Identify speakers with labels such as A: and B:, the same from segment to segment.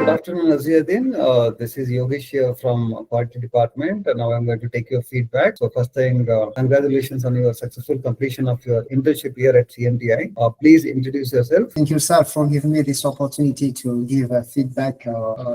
A: Good afternoon, AZIADINE. This is Yogesh here from Quality Department. Now I'm going to take your feedback. So first thing, congratulations on your successful completion of your internship here at CMTI. Please introduce yourself.
B: Thank you, sir, for giving me this opportunity to give feedback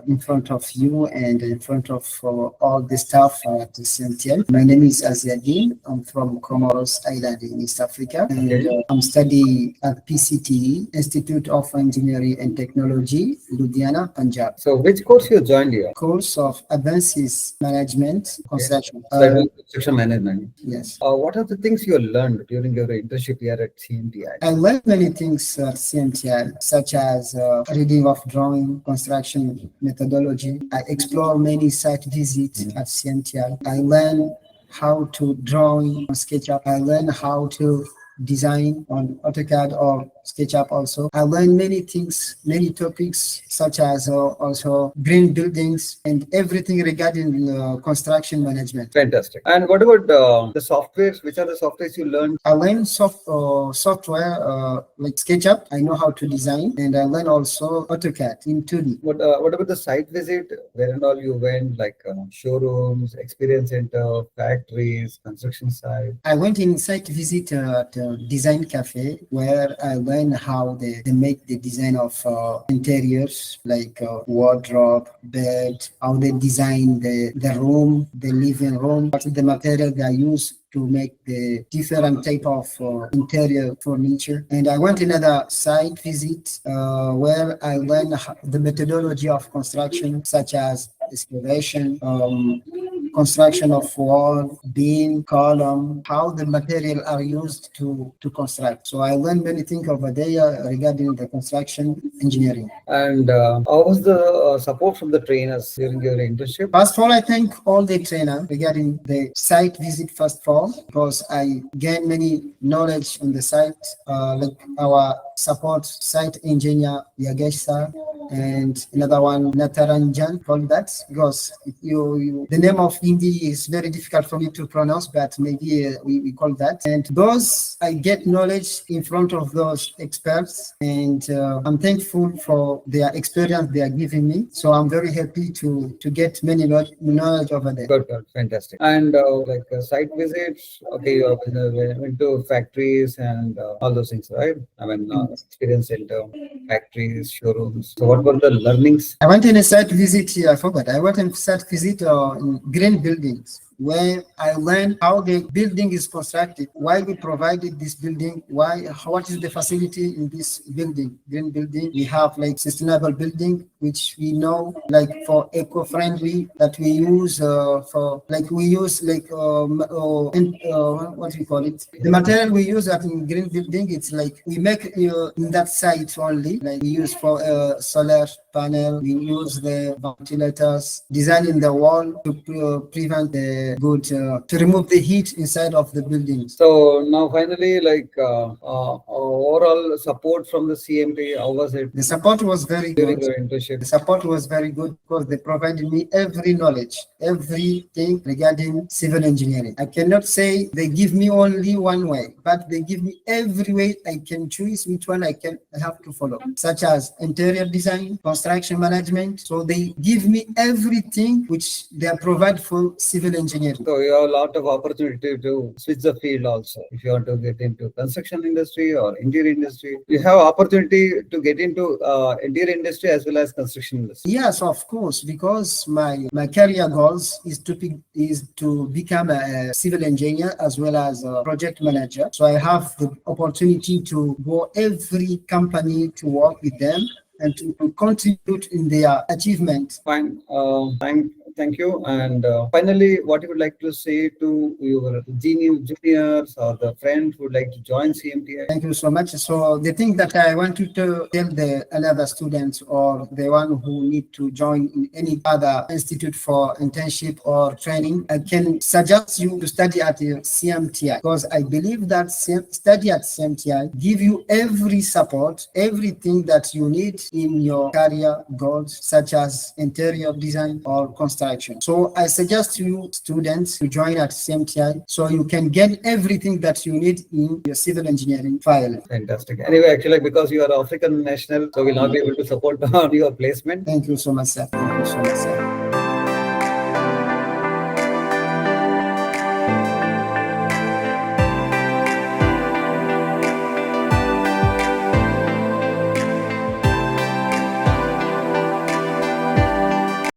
B: in front of you and in front of all the staff at the CMTI. My name is AZIADINE. I'm from Comoros Island in East Africa, and I'm studying at PCTE, Institute of Engineering and Technology, Ludhiana, Punjab.
A: So which course you joined here?
B: Course of Advances Management Construction.
A: Construction Management.
B: Yes.
A: What are the things you learned during your internship here at CMTI?
B: I learned many things at CMTI, such as reading of drawing, construction methodology. I explore many site visits at CMTI. I learned how to draw on SketchUp. I learned how to design on AutoCAD or SketchUp also. I learned many things, many topics, such as also green buildings and everything regarding construction management.
A: Fantastic. And what about the softwares? Which are the softwares you learned?
B: I learned software like SketchUp. I know how to design, and I learned also AutoCAD in 2D.
A: What about the site visit? Where and all you went, like showrooms, experience center, factories, construction site?
B: I went in site visit at Design Cafe, where I learned how they make the design of interiors, like wardrobe, bed, how they design the room, the living room, what the material they use to make the different type of interior furniture. And I went another site visit where I learned the methodology of construction, such as excavation, construction of wall, beam, column, how the material are used to construct. So I learned many things over there regarding the construction engineering.
A: And how was the support from the trainers during your internship?
B: First of all, I thank all the trainers regarding the site visit first of all, because I gained many knowledge on the site, like our support site engineer, Yagesh sir, and another one, Nataranjan, called that, because the name of Hindi is very difficult for me to pronounce, but maybe we call that. And those, I get knowledge in front of those experts, and I'm thankful for their experience they are giving me. So I'm very happy to get many knowledge over there.
A: Good, fantastic. And like site visits, okay, you went to factories and all those things, right? I mean, experience center, factories, showrooms. So what were the learnings?
B: I went in a site visit here, I forgot. I went in site visit in green buildings, where I learned how the building is constructed, why we provided this building, what is the facility in this building, green building. We have like sustainable building, which we know like for eco-friendly, that we use for like we use like what we call it. The material we use at in green building, it's like we make in that site only, like we use for solar panel, we use the ventilators, designing the wall to prevent the to remove the heat inside of the building.
A: So now finally, like overall support from the CMT, how was it?
B: The support was very good.
A: During your internship?
B: The support was very good because they provided me every knowledge, everything regarding civil engineering. I cannot say they give me only one way, but they give me every way I can choose which one I have to follow, such as interior design, construction management. So they give me everything which they provide for civil engineering.
A: So you have a lot of opportunity to switch the field also. If you want to get into construction industry or interior industry, you have opportunity to get into interior industry as well as construction industry.
B: Yes, of course, because my career goals is to become a civil engineer as well as a project manager. So I have the opportunity to go every company to work with them and to contribute in their achievement.
A: Fine. Thank you. And finally, what you would like to say to your juniors or the friends who would like to join CMTI?
B: Thank you so much. So the thing that I want to tell the another students or the one who need to join in any other institute for internship or training, I can suggest you to study at the CMTI, because I believe that study at CMTI give you every support, everything that you need in your career goals, such as interior design or construction. interaction. So I suggest you students to join at CMTI so you can get everything that you need in your civil engineering file.
A: Fantastic. Anyway, actually, because you are African national, so we'll not be able to support on your placement.
B: Thank you so much, sir. Thank you so much, sir.